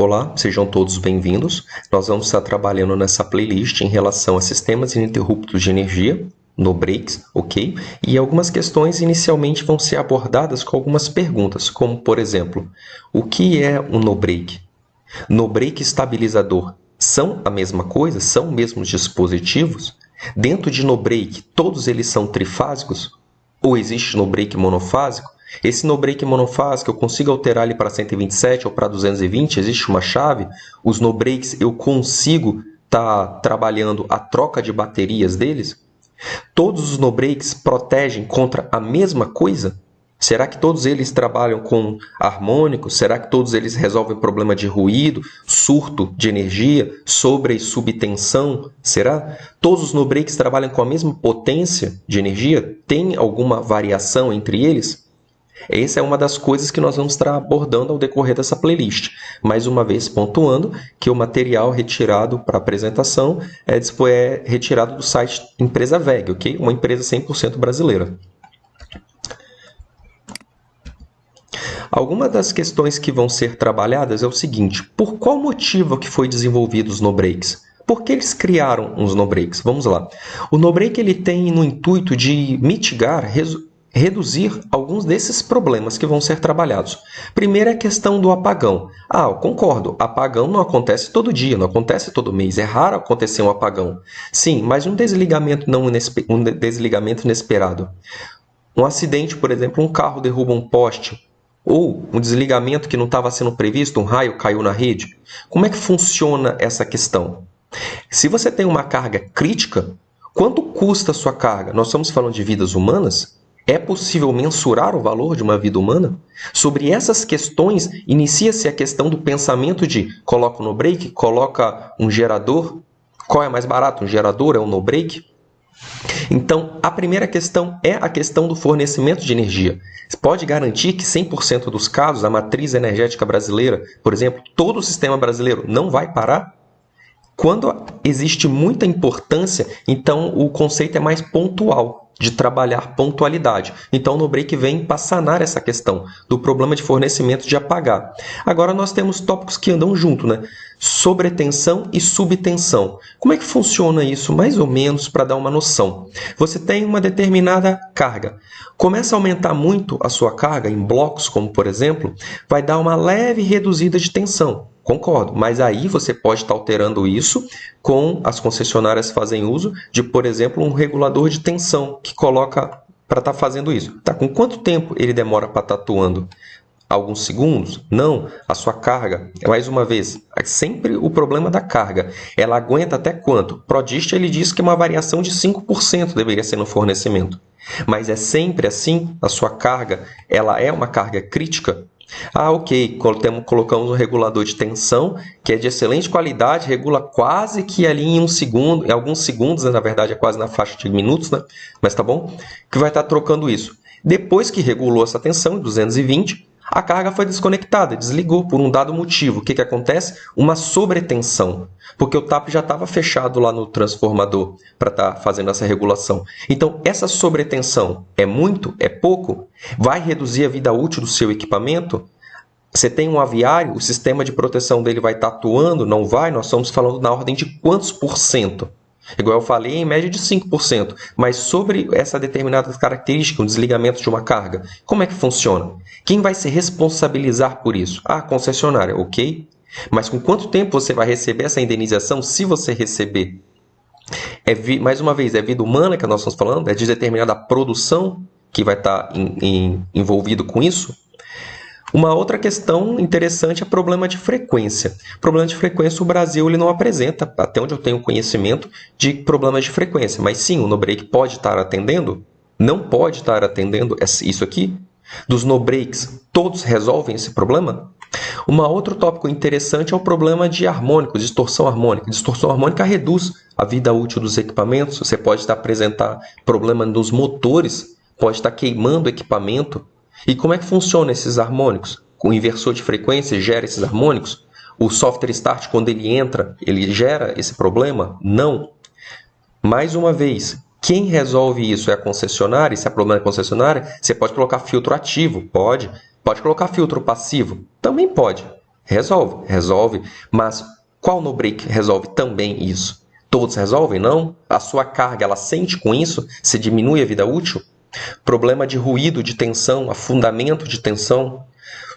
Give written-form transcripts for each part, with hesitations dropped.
Olá, sejam todos bem-vindos. Nós vamos estar trabalhando nessa playlist em relação a sistemas ininterruptos de energia, no breaks, ok? E algumas questões inicialmente vão ser abordadas com algumas perguntas, como por exemplo, o que é um no-break? No-break e estabilizador são a mesma coisa? São mesmos dispositivos? Dentro de no-break, todos eles são trifásicos? Ou existe no-break monofásico? Esse no-break monofásico eu consigo alterar ele para 127 ou para 220? Existe uma chave? Os no-breaks eu consigo estar trabalhando a troca de baterias deles? Todos os no-breaks protegem contra a mesma coisa? Será que todos eles trabalham com harmônicos? Será que todos eles resolvem problema de ruído, surto de energia, sobre e subtensão? Será? Todos os no-breaks trabalham com a mesma potência de energia? Tem alguma variação entre eles? Essa é uma das coisas que nós vamos estar abordando ao decorrer dessa playlist. Mais uma vez pontuando que o material retirado para apresentação é retirado do site Empresa VEG, ok? Uma empresa 100% brasileira. Algumas das questões que vão ser trabalhadas é o seguinte: por qual motivo que foi desenvolvido os no-breaks? Por que eles criaram os no-breaks? Vamos lá. O no-break ele tem no intuito de mitigar, reduzir alguns desses problemas que vão ser trabalhados. Primeiro é a questão do apagão. Eu concordo, apagão não acontece todo dia, não acontece todo mês, é raro acontecer um apagão. Sim, mas um desligamento inesperado. Um acidente, por exemplo, um carro derruba um poste, ou um desligamento que não estava sendo previsto, um raio caiu na rede. Como é que funciona essa questão? Se você tem uma carga crítica, quanto custa a sua carga? Nós estamos falando de vidas humanas? É possível mensurar o valor de uma vida humana? Sobre essas questões, inicia-se a questão do pensamento de coloca no break, coloca um gerador. Qual é mais barato? Um gerador é um no break? Então, a primeira questão é a questão do fornecimento de energia. Você pode garantir que 100% dos casos, a matriz energética brasileira, por exemplo, todo o sistema brasileiro não vai parar? Quando existe muita importância, então o conceito é mais pontual, de trabalhar pontualidade. Então, o no-break vem para sanar essa questão do problema de fornecimento de apagar. Agora, nós temos tópicos que andam junto, né? Sobretensão e subtensão. Como é que funciona isso, mais ou menos, para dar uma noção? Você tem uma determinada carga. Começa a aumentar muito a sua carga em blocos, como por exemplo, vai dar uma leve reduzida de tensão. Concordo, mas aí você pode estar alterando isso com as concessionárias fazem uso de, por exemplo, um regulador de tensão que coloca para estar fazendo isso. Com quanto tempo ele demora para estar atuando? Alguns segundos? Não. A sua carga, mais uma vez, é sempre o problema da carga. Ela aguenta até quanto? Prodist ele diz que uma variação de 5% deveria ser no fornecimento. Mas é sempre assim? A sua carga, ela é uma carga crítica? Ok, colocamos um regulador de tensão, que é de excelente qualidade, regula quase que ali em 1 segundo, em alguns segundos, na verdade é quase na faixa de minutos, né? Mas tá bom? Que vai estar trocando isso. Depois que regulou essa tensão, 220, a carga foi desconectada, desligou por um dado motivo. O que acontece? Uma sobretensão, porque o TAP já estava fechado lá no transformador para estar fazendo essa regulação. Então, essa sobretensão é muito? É pouco? Vai reduzir a vida útil do seu equipamento? Você tem um aviário, o sistema de proteção dele vai estar atuando? Não vai? Nós estamos falando na ordem de quantos por cento? Igual eu falei, em média de 5%. Mas sobre essa determinada característica, um desligamento de uma carga, como é que funciona? Quem vai se responsabilizar por isso? A concessionária, ok? Mas com quanto tempo você vai receber essa indenização, se você receber? Mais uma vez, é vida humana que nós estamos falando? É de determinada produção que vai estar envolvido com isso? Uma outra questão interessante é o problema de frequência. Problema de frequência, o Brasil ele não apresenta, até onde eu tenho conhecimento, de problemas de frequência. Mas sim, o no-break pode estar atendendo? Não pode estar atendendo isso aqui? Dos no-breaks, todos resolvem esse problema? Outro tópico interessante é o problema de harmônicos, distorção harmônica. Distorção harmônica reduz a vida útil dos equipamentos. Você pode estar apresentando problema nos motores, pode estar queimando o equipamento. E como é que funciona esses harmônicos? O inversor de frequência gera esses harmônicos? O software start, quando ele entra, ele gera esse problema? Não. Mais uma vez, quem resolve isso é a concessionária. E se é problema da concessionária, você pode colocar filtro ativo? Pode. Pode colocar filtro passivo? Também pode. Resolve, resolve, mas qual no break resolve também isso? Todos resolvem? Não? A sua carga, ela sente com isso? Se diminui a vida útil? Problema de ruído, de tensão, afundamento de tensão,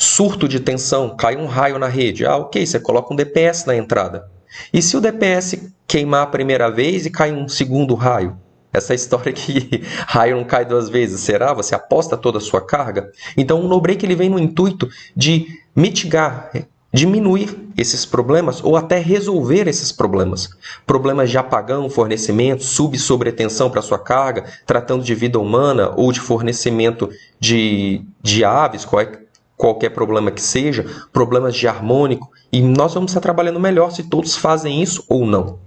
surto de tensão, cai um raio na rede. Ah, ok, você coloca um DPS na entrada. E se o DPS queimar a primeira vez e cai um segundo raio? Essa história que raio não cai duas vezes, será? Você aposta toda a sua carga? Então o no-break ele vem no intuito de mitigar, diminuir esses problemas ou até resolver esses problemas. Problemas de apagão, fornecimento, subsobretensão para sua carga, tratando de vida humana ou de fornecimento de aves, qualquer problema que seja, problemas de harmônico. E nós vamos estar trabalhando melhor se todos fazem isso ou não.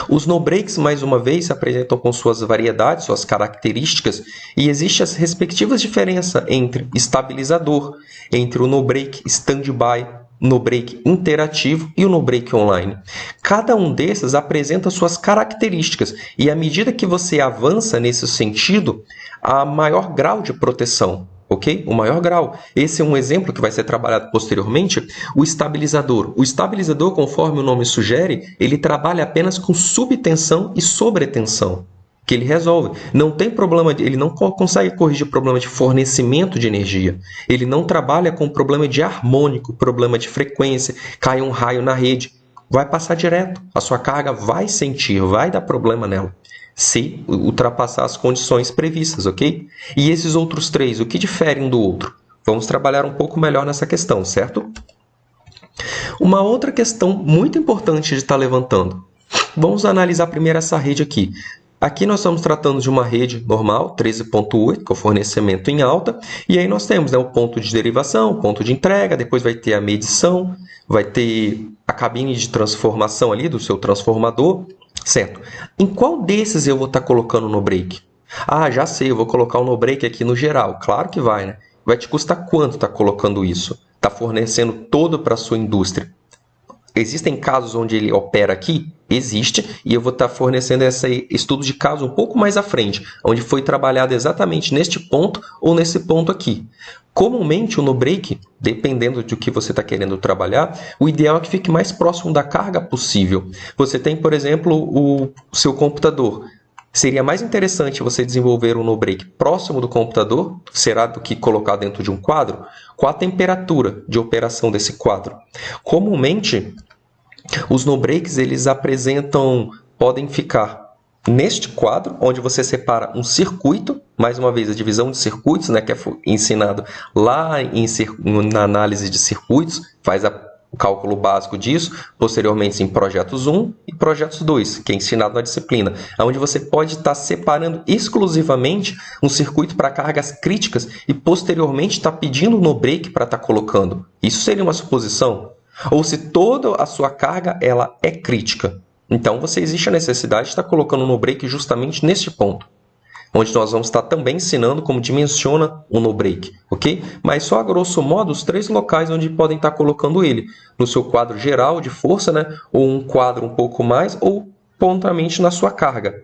Os no-breaks, mais uma vez, se apresentam com suas variedades, suas características, e existe as respectivas diferenças entre estabilizador, entre o no-break stand-by, no-break interativo e o no-break online. Cada um desses apresenta suas características, e à medida que você avança nesse sentido, há maior grau de proteção. Ok? O maior grau. Esse é um exemplo que vai ser trabalhado posteriormente, o estabilizador. O estabilizador, conforme o nome sugere, ele trabalha apenas com subtensão e sobretensão, que ele resolve. Não tem problema, ele não consegue corrigir problema de fornecimento de energia. Ele não trabalha com problema de harmônico, problema de frequência, cai um raio na rede. Vai passar direto. A sua carga vai sentir, vai dar problema nela, se ultrapassar as condições previstas, ok? E esses outros três, o que diferem um do outro? Vamos trabalhar um pouco melhor nessa questão, certo? Uma outra questão muito importante de estar levantando. Vamos analisar primeiro essa rede aqui. Aqui nós estamos tratando de uma rede normal, 13.8, que é o fornecimento em alta, e aí nós temos, né, o ponto de derivação, o ponto de entrega, depois vai ter a medição, vai ter a cabine de transformação ali do seu transformador, certo? Em qual desses eu vou estar colocando no break? Ah, já sei, eu vou colocar o no break aqui no geral. Claro que vai, né? Vai te custar quanto estar colocando isso? Está fornecendo todo para a sua indústria. Existem casos onde ele opera aqui? Existe, e eu vou estar fornecendo esse estudo de caso um pouco mais à frente, onde foi trabalhado exatamente neste ponto ou nesse ponto aqui. Comumente, o no-break, dependendo do que você está querendo trabalhar, o ideal é que fique mais próximo da carga possível. Você tem, por exemplo, o seu computador. Seria mais interessante você desenvolver um no-break próximo do computador, será do que colocar dentro de um quadro, com a temperatura de operação desse quadro. Comumente, os no-breaks eles podem ficar neste quadro, onde você separa um circuito, mais uma vez a divisão de circuitos, né, que é ensinado lá na análise de circuitos, faz o cálculo básico disso, posteriormente em projetos 1 e projetos 2, que é ensinado na disciplina, onde você pode estar separando exclusivamente um circuito para cargas críticas e posteriormente estar pedindo no break para estar colocando. Isso seria uma suposição? Ou se toda a sua carga ela é crítica, então existe a necessidade de estar colocando no break justamente neste ponto, onde nós vamos estar também ensinando como dimensiona o no-break, ok? Mas só a grosso modo os três locais onde podem estar colocando ele, no seu quadro geral de força, né? Ou um quadro um pouco mais, ou pontualmente na sua carga.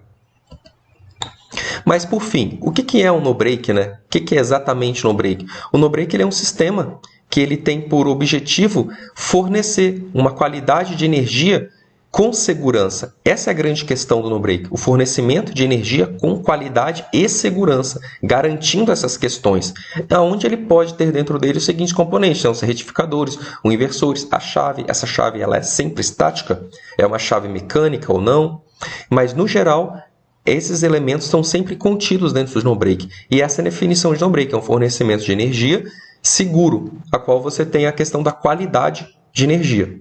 Mas por fim, o que é um no-break, né? O que é exatamente um no-break? O no-break ele é um sistema que ele tem por objetivo fornecer uma qualidade de energia com segurança. Essa é a grande questão do no-break. O fornecimento de energia com qualidade e segurança, garantindo essas questões. Onde ele pode ter dentro dele os seguintes componentes. São os retificadores, os inversores, a chave. Essa chave ela é sempre estática? É uma chave mecânica ou não? Mas, no geral, esses elementos estão sempre contidos dentro do no-break. E essa é a definição de no-break. É um fornecimento de energia seguro, a qual você tem a questão da qualidade de energia.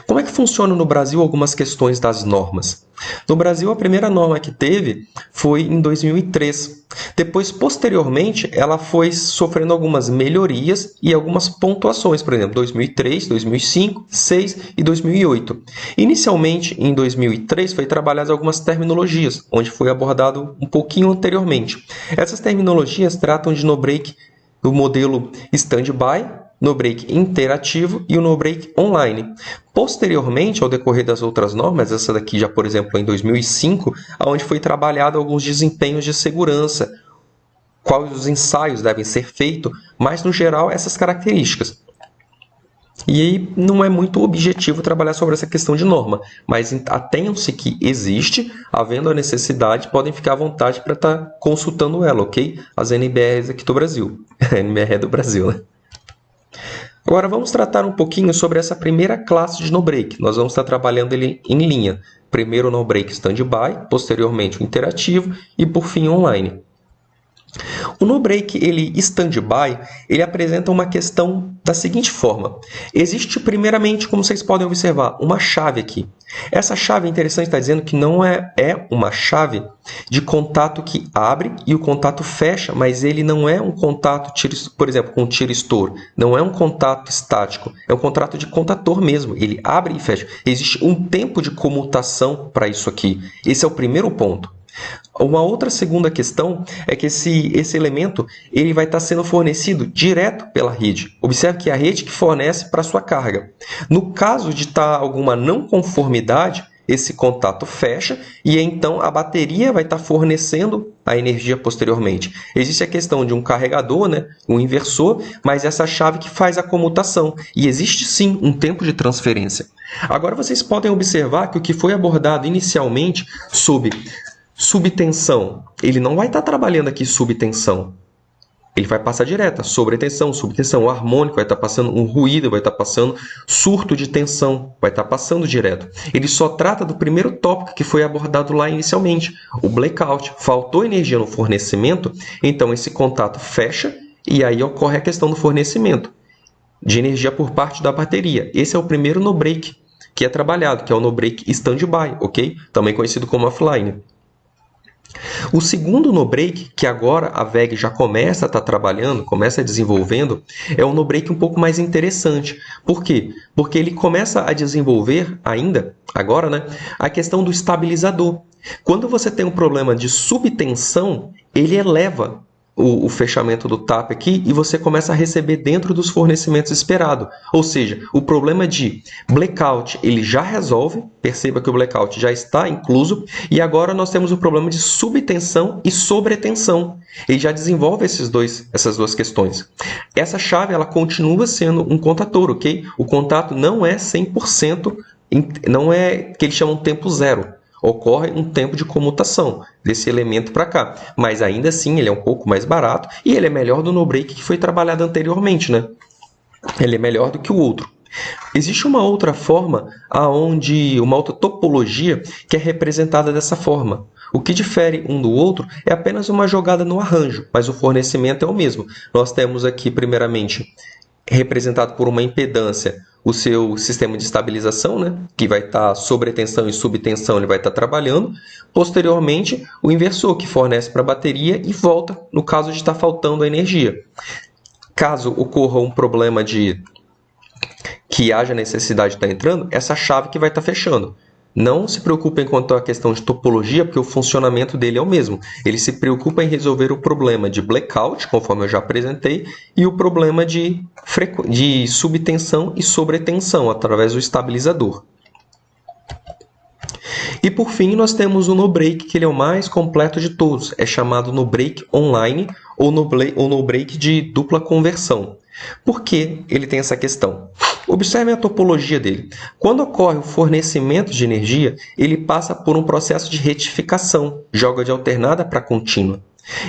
Como é que funciona no Brasil algumas questões das normas? No Brasil, a primeira norma que teve foi em 2003. Depois, posteriormente, ela foi sofrendo algumas melhorias e algumas pontuações, por exemplo, 2003, 2005, 2006 e 2008. Inicialmente, em 2003, foi trabalhadas algumas terminologias, onde foi abordado um pouquinho anteriormente. Essas terminologias tratam de no-break do modelo stand-by, no-break interativo e o no-break online. Posteriormente, ao decorrer das outras normas, essa daqui já, por exemplo, em 2005, onde foi trabalhado alguns desempenhos de segurança, quais os ensaios devem ser feitos, mas, no geral, essas características. E aí não é muito objetivo trabalhar sobre essa questão de norma, mas atenham-se que existe, havendo a necessidade, podem ficar à vontade para estar consultando ela, ok? As NBRs aqui do Brasil. A NBR é do Brasil, né? Agora vamos tratar um pouquinho sobre essa primeira classe de no-break. Nós vamos estar trabalhando ele em linha. Primeiro o no-break stand-by, posteriormente o interativo e por fim online. O no-break stand-by, ele apresenta uma questão da seguinte forma. Existe primeiramente, como vocês podem observar, uma chave aqui. Essa chave é interessante, está dizendo que não é uma chave de contato que abre e o contato fecha, mas ele não é um contato, por exemplo, com tira-estouro. Não é um contato estático, é um contato de contator mesmo. Ele abre e fecha. Existe um tempo de comutação para isso aqui. Esse é o primeiro ponto. Uma outra segunda questão é que esse elemento ele vai estar sendo fornecido direto pela rede. Observe que é a rede que fornece para a sua carga. No caso de estar alguma não conformidade, esse contato fecha e então a bateria vai estar fornecendo a energia posteriormente. Existe a questão de um carregador, né, um inversor, mas essa chave que faz a comutação. E existe sim um tempo de transferência. Agora vocês podem observar que o que foi abordado inicialmente sobre subtensão, ele não vai estar trabalhando aqui subtensão. Ele vai passar direto, sobretensão, subtensão, o harmônico vai estar passando, um ruído vai estar passando, surto de tensão vai estar passando direto. Ele só trata do primeiro tópico que foi abordado lá inicialmente, o blackout. Faltou energia no fornecimento, então esse contato fecha e aí ocorre a questão do fornecimento de energia por parte da bateria. Esse é o primeiro no-break que é trabalhado, que é o no-break stand-by, ok? Também conhecido como offline. O segundo no-break, que agora a WEG já começa a estar trabalhando, começa desenvolvendo, é um no-break um pouco mais interessante. Por quê? Porque ele começa a desenvolver ainda, agora, né, a questão do estabilizador. Quando você tem um problema de subtensão, ele eleva o fechamento do TAP aqui e você começa a receber dentro dos fornecimentos esperados. Ou seja, o problema de blackout ele já resolve, perceba que o blackout já está incluso, e agora nós temos o problema de subtensão e sobretensão. Ele já desenvolve essas duas questões. Essa chave ela continua sendo um contator, ok? O contato não é 100%, não é que eles chamam tempo zero. Ocorre um tempo de comutação desse elemento para cá. Mas ainda assim ele é um pouco mais barato e ele é melhor do no-break que foi trabalhado anteriormente, né? Ele é melhor do que o outro. Existe uma outra forma, uma outra topologia que é representada dessa forma. O que difere um do outro é apenas uma jogada no arranjo, mas o fornecimento é o mesmo. Nós temos aqui, primeiramente, representado por uma impedância, o seu sistema de estabilização, né, que vai estar sobretensão e subtensão, ele vai estar trabalhando. Posteriormente, o inversor, que fornece para a bateria e volta, no caso de estar faltando a energia. Caso ocorra um problema que haja necessidade de estar entrando, essa chave que vai estar fechando. Não se preocupem quanto à questão de topologia, porque o funcionamento dele é o mesmo. Ele se preocupa em resolver o problema de blackout, conforme eu já apresentei, e o problema de subtensão e sobretensão, através do estabilizador. E por fim, nós temos o no-break, que ele é o mais completo de todos. É chamado no-break online ou no-break de dupla conversão. Por que ele tem essa questão? Observe a topologia dele. Quando ocorre o fornecimento de energia, ele passa por um processo de retificação, joga de alternada para contínua.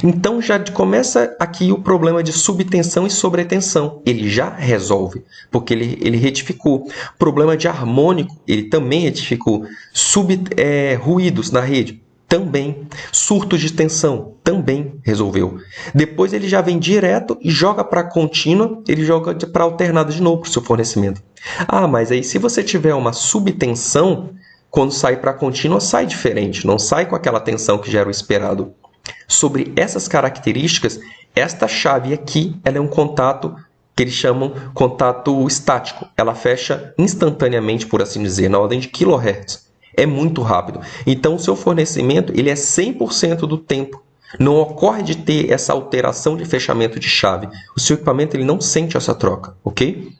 Então já começa aqui o problema de subtensão e sobretensão. Ele já resolve, porque ele retificou. Problema de harmônico, ele também retificou. Ruídos na rede, também. Surto de tensão, também resolveu. Depois ele já vem direto e joga para contínua, ele joga para alternada de novo para o seu fornecimento. Ah, mas aí se você tiver uma subtensão, quando sai para contínua, sai diferente, não sai com aquela tensão que já era o esperado. Sobre essas características, esta chave aqui ela é um contato que eles chamam contato estático. Ela fecha instantaneamente, por assim dizer, na ordem de kHz. É muito rápido. Então, o seu fornecimento ele é 100% do tempo. Não ocorre de ter essa alteração de fechamento de chave. O seu equipamento ele não sente essa troca, ok?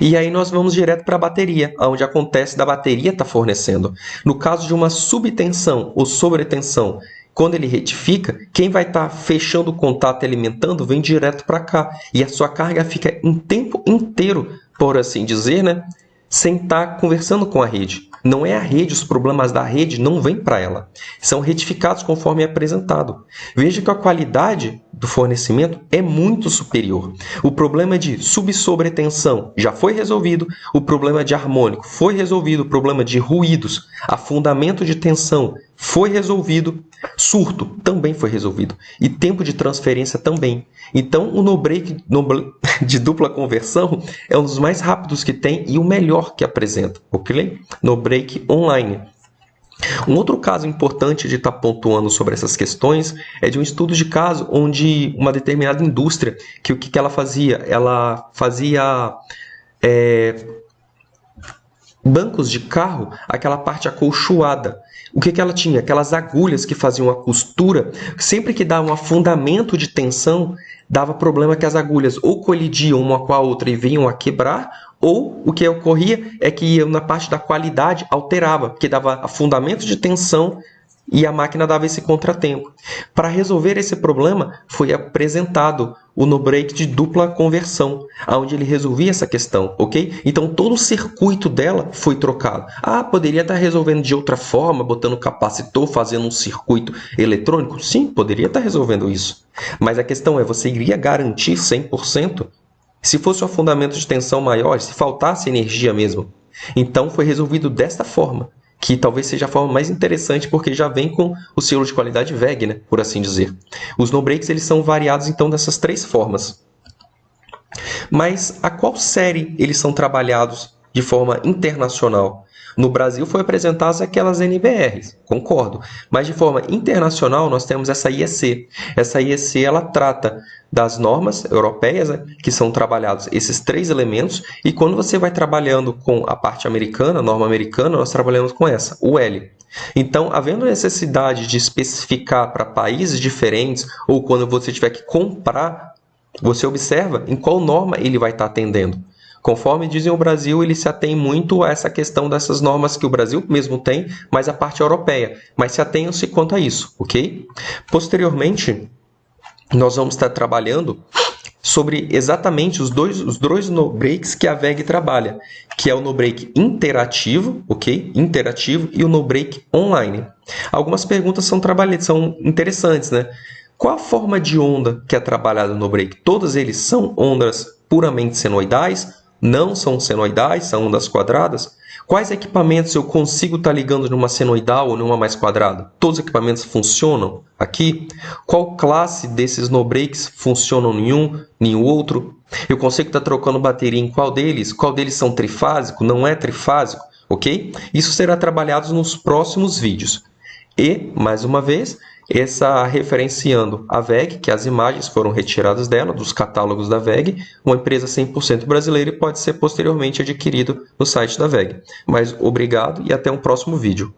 E aí nós vamos direto para a bateria, onde acontece da bateria estar fornecendo. No caso de uma subtensão ou sobretensão, quando ele retifica, quem vai estar fechando o contato e alimentando vem direto para cá. E a sua carga fica em tempo inteiro por assim dizer, né, sem estar conversando com a rede. Não é a rede, os problemas da rede não vêm para ela. São retificados conforme é apresentado. Veja que a qualidade do fornecimento é muito superior. O problema de subsobretensão já foi resolvido, o problema de harmônico foi resolvido, o problema de ruídos, afundamento de tensão foi resolvido, surto também foi resolvido e tempo de transferência também. Então, o no-break de dupla conversão é um dos mais rápidos que tem e o melhor que apresenta, ok? No-break online. Um outro caso importante de estar pontuando sobre essas questões é de um estudo de caso onde uma determinada indústria, que o que ela fazia? Ela fazia bancos de carro, aquela parte acolchoada. O que ela tinha? Aquelas agulhas que faziam a costura, sempre que dava um afundamento de tensão, dava problema que as agulhas ou colidiam uma com a outra e vinham a quebrar, ou o que ocorria é que na parte da qualidade alterava, porque dava afundamento de tensão e a máquina dava esse contratempo. Para resolver esse problema, foi apresentado o no-break de dupla conversão, onde ele resolvia essa questão, ok? Então, todo o circuito dela foi trocado. Poderia estar resolvendo de outra forma, botando capacitor, fazendo um circuito eletrônico? Sim, poderia estar resolvendo isso. Mas a questão é, você iria garantir 100%? Se fosse um fundamento de tensão maior, se faltasse energia mesmo? Então, foi resolvido desta forma, que talvez seja a forma mais interessante, porque já vem com o selo de qualidade VEG, né, por assim dizer. Os no-breaks eles são variados, então, dessas três formas. Mas a qual série eles são trabalhados de forma internacional? No Brasil foi apresentadas aquelas NBRs, concordo. Mas de forma internacional nós temos essa IEC. Essa IEC ela trata das normas europeias, né, que são trabalhados esses três elementos, e quando você vai trabalhando com a parte americana, a norma americana, nós trabalhamos com essa, o L. Então, havendo necessidade de especificar para países diferentes, ou quando você tiver que comprar, você observa em qual norma ele vai estar atendendo. Conforme dizem o Brasil, ele se atém muito a essa questão dessas normas que o Brasil mesmo tem, mas a parte europeia. Mas se atenham-se quanto a isso, ok? Posteriormente, nós vamos estar trabalhando sobre exatamente os dois no-breaks que a VEG trabalha, que é o no-break interativo, ok? Interativo e o no-break online. Algumas perguntas são interessantes, né? Qual a forma de onda que é trabalhada no no-break? Todos eles são ondas puramente senoidais? Não são senoidais, são ondas quadradas? Quais equipamentos eu consigo estar ligando numa senoidal ou numa mais quadrada? Todos os equipamentos funcionam aqui? Qual classe desses no-breaks funcionam em um, em outro? Eu consigo estar trocando bateria em qual deles? Qual deles são trifásico? Não é trifásico? Ok? Isso será trabalhado nos próximos vídeos. E, mais uma vez, essa referenciando a VEG, que as imagens foram retiradas dela, dos catálogos da VEG, uma empresa 100% brasileira e pode ser posteriormente adquirido no site da VEG. Mas obrigado e até um próximo vídeo.